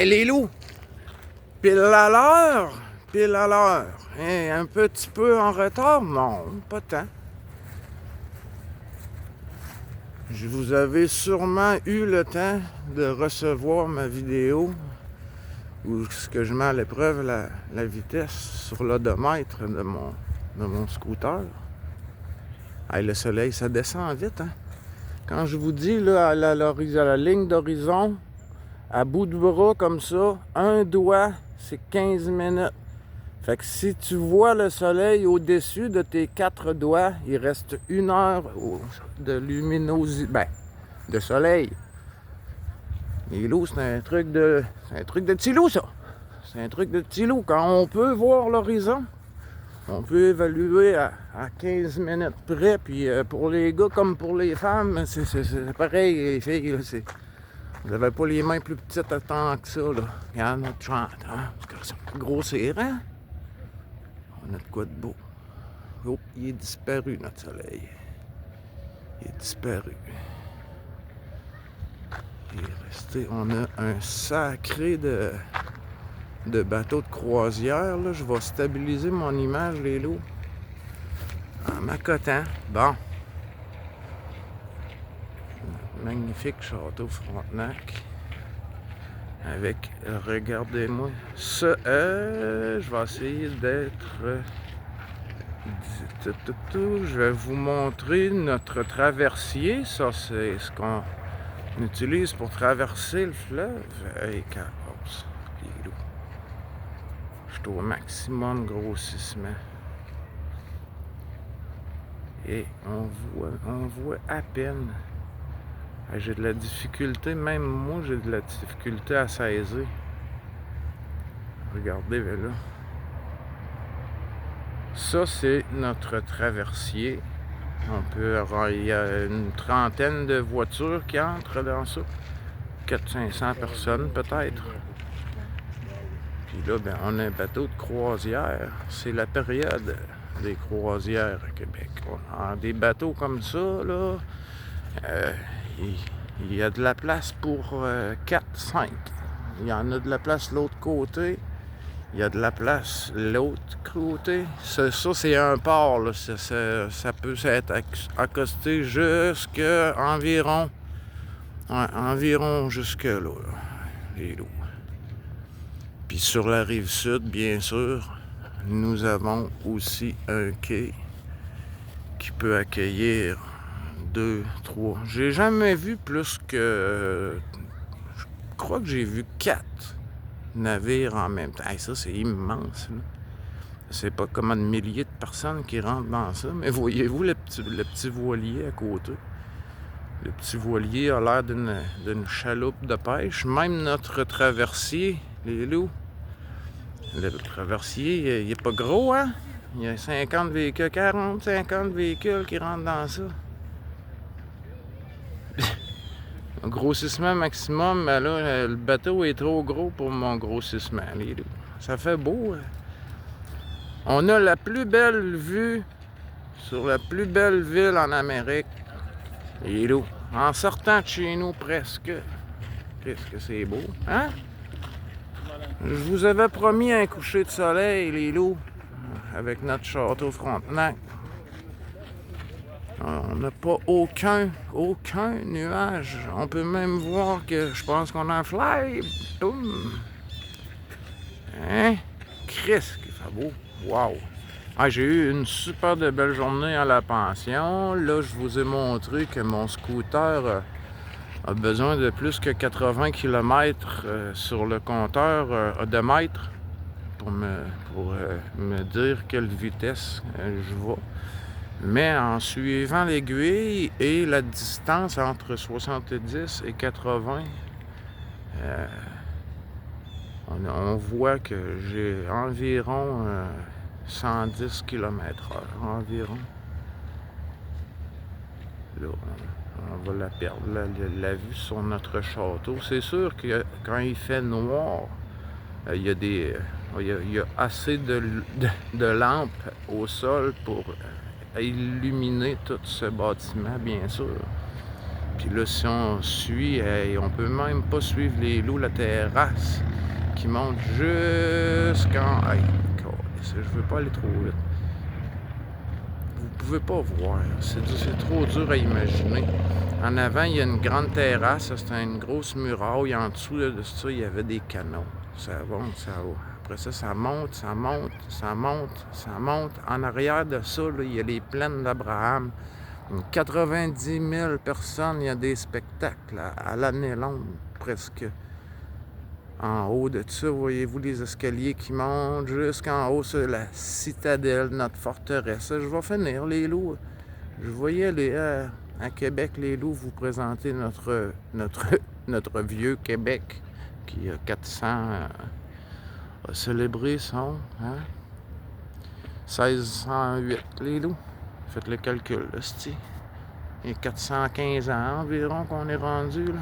Les loups, pile à l'heure, pile à l'heure. Un petit peu en retard? Non, pas tant. Vous avez sûrement eu le temps de recevoir ma vidéo où ce que je mets à l'épreuve la vitesse sur l'odomètre de mon scooter. Hey, le soleil, ça descend vite, hein? Quand je vous dis, là, à la ligne d'horizon, à bout de bras comme ça, un doigt, c'est 15 minutes. Fait que si tu vois le soleil au-dessus de tes 4 doigts, il reste 1 heure de luminosité, de soleil. Les loups, c'est un truc de petit loup, ça. C'est un truc de petit loup. Quand on peut voir l'horizon, on peut évaluer à 15 minutes près. Puis pour les gars comme pour les femmes, c'est pareil, les filles. Là, vous n'avez pas les mains plus petites à temps que ça. Là. Regarde notre chante. Hein? C'est grossir, hein? On a de quoi de beau. Oh, il est disparu, notre soleil. Il est disparu. Il est resté. On a un sacré de bateaux de croisière. Là. Je vais stabiliser mon image, les loups. En m'accotant. Bon. Magnifique château Frontenac. Avec, regardez-moi ça. Je vais essayer d'être... Je vais vous montrer notre traversier. Ça, c'est ce qu'on utilise pour traverser le fleuve. Hey, carrosse, les loups. Je suis au maximum grossissement. Et on voit à peine. J'ai de la difficulté, même moi, j'ai de la difficulté à saisir. Regardez, là. Ça, c'est notre traversier. Il y a une trentaine de voitures qui entrent dans ça. 400-500 personnes, peut-être. Puis là, on a un bateau de croisière. C'est la période des croisières à Québec. On a des bateaux comme ça, là. Il y a de la place pour 4-5. Il y en a de la place de l'autre côté. Il y a de la place de l'autre côté. Ça c'est un port. Là. Ça peut être accosté jusqu'à environ jusque là, les loups. Puis sur la rive sud, bien sûr, nous avons aussi un quai qui peut accueillir 2, 3. J'ai jamais vu plus que... Je crois que j'ai vu 4 navires en même temps. Hey, ça, c'est immense. Là. C'est pas comme un millier de personnes qui rentrent dans ça. Mais voyez-vous le petit voilier à côté? Le petit voilier a l'air d'une chaloupe de pêche. Même notre traversier, les loups. Le traversier, il est pas gros, hein? Il y a 50 véhicules, 40-50 véhicules qui rentrent dans ça. Un grossissement maximum, mais là, le bateau est trop gros pour mon grossissement, les loups. Ça fait beau. Hein? On a la plus belle vue sur la plus belle ville en Amérique, les loups. En sortant de chez nous, presque. Qu'est-ce que c'est beau, hein? Je vous avais promis un coucher de soleil, les loups, avec notre château Frontenac. On n'a pas aucun nuage. On peut même voir que je pense qu'on a un fly. Boum! Hein? Christ, qu'il fait beau. Wow! Ah, j'ai eu une super de belle journée à la pension. Là, je vous ai montré que mon scooter a besoin de plus que 80 km sur le compteur odomètre pour me dire quelle vitesse je vais. Mais en suivant l'aiguille et la distance entre 70 et 80, on voit que j'ai environ 110 km/h environ. Là, on va la perdre, la vue sur notre château. C'est sûr que quand il fait noir, il y a assez de lampes au sol pour illuminer tout ce bâtiment, bien sûr. Puis là, si on suit, on peut même pas suivre les loups, la terrasse qui monte jusqu'en... Hey, je veux pas aller trop vite. Vous pouvez pas voir, c'est trop dur à imaginer. En avant, il y a une grande terrasse, c'est une grosse muraille. En dessous de ça, il y avait des canaux. Ça monte, ça va. Après ça, ça monte, ça monte, ça monte, ça monte. En arrière de ça, là, il y a les plaines d'Abraham. 90 000 personnes, il y a des spectacles à l'année longue, presque. En haut de ça, voyez-vous les escaliers qui montent jusqu'en haut, c'est la citadelle, notre forteresse. Je vais finir, les loups. Je voyais aller à Québec, les loups, vous présenter notre vieux Québec, qui a 400... a célébré son... 1608, les loups. Faites le calcul, là, c'ti. Il y a 415 ans environ qu'on est rendu, là.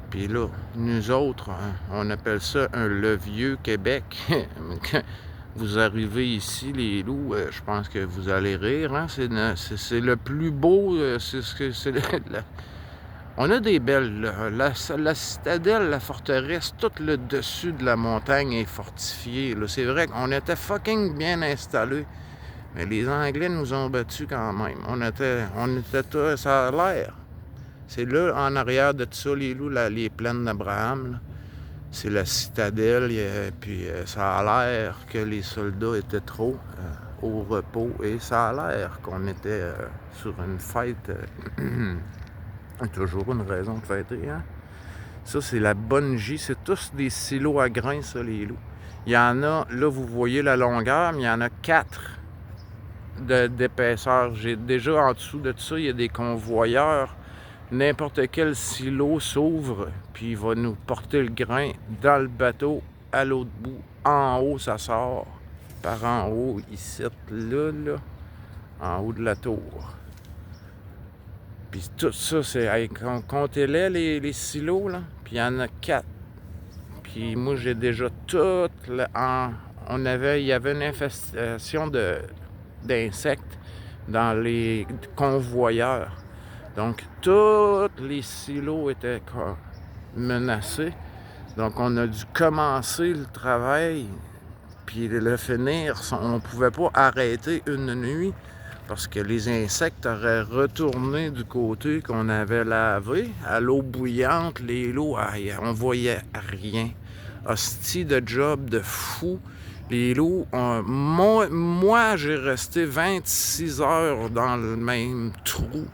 Puis là, nous autres, on appelle ça le vieux Québec. Quand vous arrivez ici, les loups, je pense que vous allez rire. Hein? C'est le plus beau. On a des belles. La citadelle, la forteresse, tout le dessus de la montagne est fortifié. C'est vrai qu'on était fucking bien installés. Mais les Anglais nous ont battus quand même. On était tous, ça a l'air. C'est là, en arrière de tout ça, les loups, les plaines d'Abraham. C'est la citadelle, puis ça a l'air que les soldats étaient trop au repos. Et ça a l'air qu'on était sur une fête. Toujours une raison de fêter, hein? Ça, c'est la bonne J. C'est tous des silos à grains, ça, les loups. Il y en a, là, vous voyez la longueur, mais il y en a 4 d'épaisseur. J'ai déjà en dessous de tout ça, il y a des convoyeurs. N'importe quel silo s'ouvre, puis il va nous porter le grain dans le bateau à l'autre bout. En haut, ça sort. Par en haut, ici, là, en haut de la tour. Puis tout ça, c'est... Hey, comptez-les, les silos, là. Puis il y en a 4. Puis moi, j'ai déjà tout... il y avait une infestation d'insectes dans les convoyeurs. Donc, tous les silos étaient menacés. Donc, on a dû commencer le travail, puis le finir. On ne pouvait pas arrêter une nuit parce que les insectes auraient retourné du côté qu'on avait lavé. À l'eau bouillante, les loups, on voyait rien. Hostie de job de fou. Les loups, moi, j'ai resté 26 heures dans le même trou.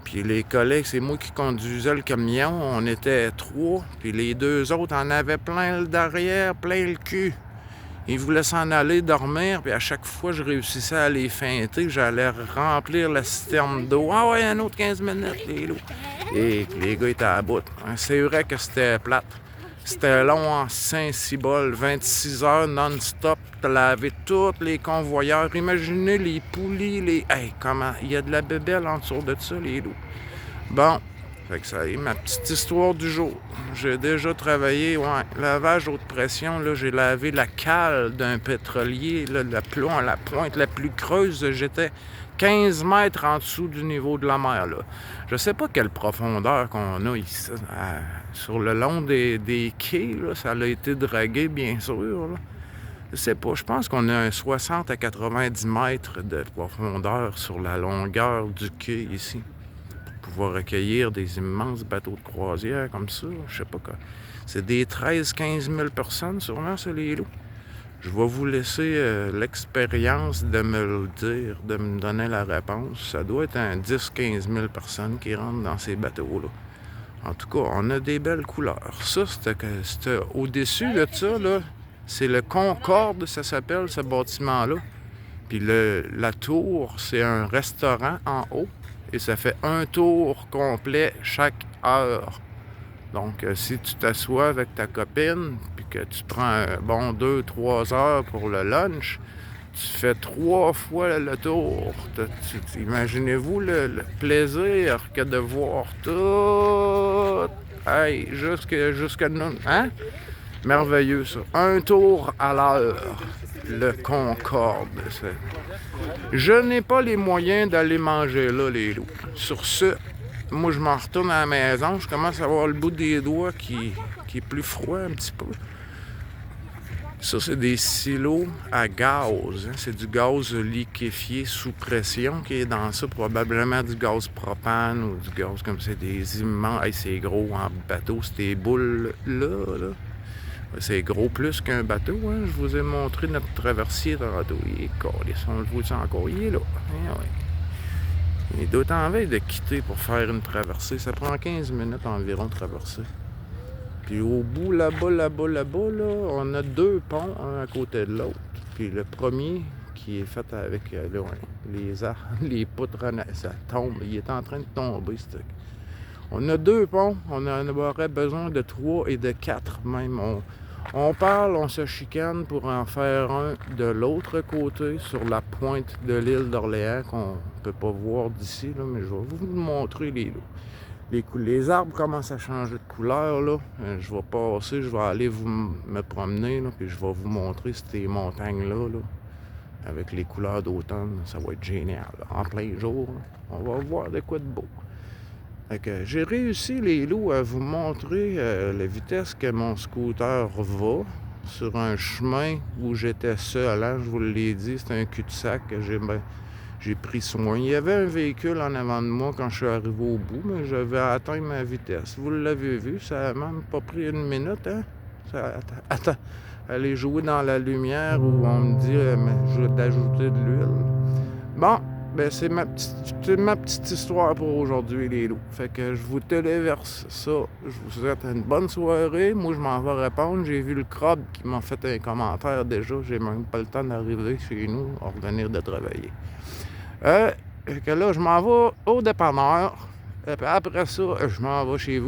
Puis les collègues, c'est moi qui conduisais le camion. On était 3. Puis les 2 autres en avaient plein le derrière, plein le cul. Ils voulaient s'en aller dormir. Puis à chaque fois, je réussissais à les feinter. J'allais remplir la citerne d'eau. Ah ouais, un autre 15 minutes, les loups. Et les gars étaient à bout. C'est vrai que c'était plate. C'était long en Saint-Cybole. 26 heures non-stop. De laver tous les convoyeurs. Imaginez les poulies, Hey, comment... Il y a de la bébelle en dessous de ça, les loups. Bon, fait que ça y est, ma petite histoire du jour. J'ai déjà travaillé, lavage haute pression. Là, j'ai lavé la cale d'un pétrolier. Là, la pointe la plus creuse, j'étais 15 mètres en dessous du niveau de la mer. Là. Je sais pas quelle profondeur qu'on a ici. Sur le long des quais, là, ça a été dragué, bien sûr. Là. Je sais pas, je pense qu'on a un 60 à 90 mètres de profondeur sur la longueur du quai ici. Pour pouvoir accueillir des immenses bateaux de croisière comme ça, je sais pas quoi. C'est des 13-15 000 personnes sûrement, ça, les loups. Je vais vous laisser l'expérience de me le dire, de me donner la réponse. Ça doit être un 10-15 000 personnes qui rentrent dans ces bateaux-là. En tout cas, on a des belles couleurs. Ça, c'était au-dessus de ça, là. C'est le Concorde, ça s'appelle, ce bâtiment-là. Puis la tour, c'est un restaurant en haut. Et ça fait un tour complet chaque heure. Donc, si tu t'assois avec ta copine, puis que tu prends 2-3 heures pour le lunch, tu fais 3 fois le tour. Imaginez-vous le plaisir que de voir tout. Hey, jusque nous. Hein? Merveilleux, ça. Un tour à l'heure. Le Concorde. Je n'ai pas les moyens d'aller manger là, les loups. Sur ce, moi, je m'en retourne à la maison. Je commence à avoir le bout des doigts qui est plus froid un petit peu. Ça, c'est des silos à gaz. Hein. C'est du gaz liquéfié sous pression qui est dans ça. Probablement du gaz propane ou du gaz comme c'est des immenses... Hey, c'est gros en bateau, ces boules-là. C'est gros plus qu'un bateau. Hein. Je vous ai montré notre traversier tantôt. Il est calisse. On le voit encore. Il est là. Eh ouais. Il doit être en veille de quitter pour faire une traversée. Ça prend 15 minutes environ de traverser. Puis au bout, là-bas, là, on a 2 ponts, un à côté de l'autre. Puis le premier, qui est fait avec les poutres, ça tombe. Il est en train de tomber, ce truc. On a 2 ponts, on en aurait besoin de 3 et de 4 même. On parle, on se chicane pour en faire un de l'autre côté, sur la pointe de l'île d'Orléans, qu'on ne peut pas voir d'ici, là, mais je vais vous montrer les arbres commencent à changer de couleur, là. Je vais passer, je vais aller me promener, là, puis je vais vous montrer ces montagnes-là, là, avec les couleurs d'automne. Ça va être génial, là. En plein jour, là. On va voir de quoi de beau. Fait que j'ai réussi, les loups, à vous montrer la vitesse que mon scooter va sur un chemin où j'étais seul. Hein, je vous l'ai dit, c'est un cul-de-sac que j'ai pris soin. Il y avait un véhicule en avant de moi quand je suis arrivé au bout, mais j'avais atteint ma vitesse. Vous l'avez vu, ça n'a même pas pris une minute. Hein? Attends, aller jouer dans la lumière où on me dit je vais t'ajouter de l'huile. Bon, ben c'est ma petite histoire pour aujourd'hui, les loups. Fait que je vous téléverse ça. Je vous souhaite une bonne soirée. Moi, je m'en vais répondre. J'ai vu le crabe qui m'a fait un commentaire déjà. J'ai même pas le temps d'arriver chez nous, à revenir de travailler. Que là, je m'en vais au dépanneur. Et puis après ça, je m'en vais chez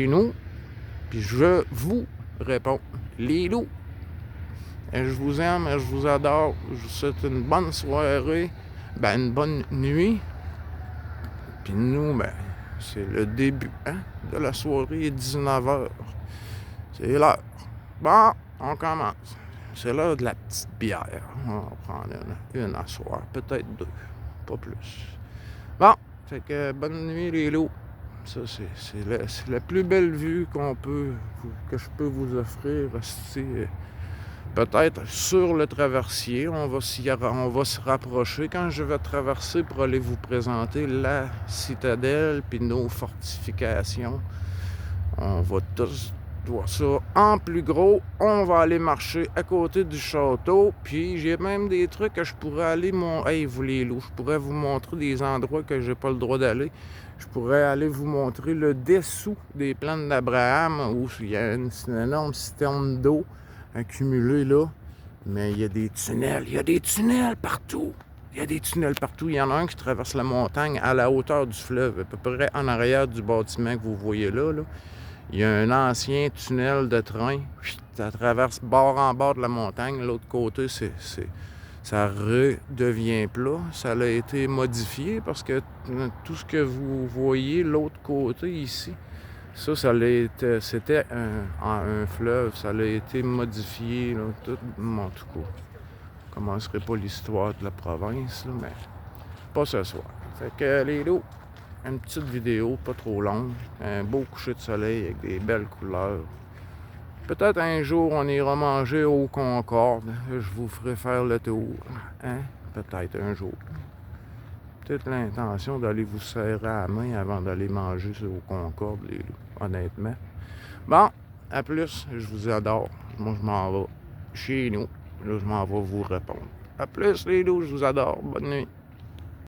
nous. Puis je vous réponds. Les loups, je vous aime, je vous adore. Je vous souhaite une bonne soirée. Une bonne nuit. Puis nous, c'est le début de la soirée, 19h. C'est l'heure. Bon, on commence. C'est l'heure de la petite bière. On va prendre une à soir, peut-être 2, pas plus. Bon, fait que bonne nuit les loups. Ça, c'est la plus belle vue que je peux vous offrir. Peut-être sur le traversier, on va se rapprocher quand je vais traverser pour aller vous présenter la citadelle puis nos fortifications. On va tous voir ça en plus gros. On va aller marcher à côté du château. Puis j'ai même des trucs que je pourrais aller... Hey, vous les loups, je pourrais vous montrer des endroits que j'ai pas le droit d'aller. Je pourrais aller vous montrer le dessous des plaines d'Abraham où il y a une énorme citerne d'eau accumulée là. Mais il y a des tunnels partout. Il y en a un qui traverse la montagne à la hauteur du fleuve, à peu près en arrière du bâtiment que vous voyez là. Il y a un ancien tunnel de train. Ça traverse bord en bord de la montagne. L'autre côté, ça redevient plat. Ça a été modifié parce que tout ce que vous voyez l'autre côté ici, c'était un fleuve. Ça a été modifié. Là, tout, en tout cas, je ne commencerai pas l'histoire de la province, là, mais pas ce soir. Fait que les loups, une petite vidéo, pas trop longue. Un beau coucher de soleil avec des belles couleurs. Peut-être un jour, on ira manger au Concorde. Je vous ferai faire le tour. Hein? Peut-être un jour. Peut-être l'intention d'aller vous serrer à la main avant d'aller manger au Concorde, les loups, honnêtement. Bon, à plus. Je vous adore. Moi, je m'en vais chez nous. Là, je m'en vais vous répondre. À plus, les loups. Je vous adore. Bonne nuit.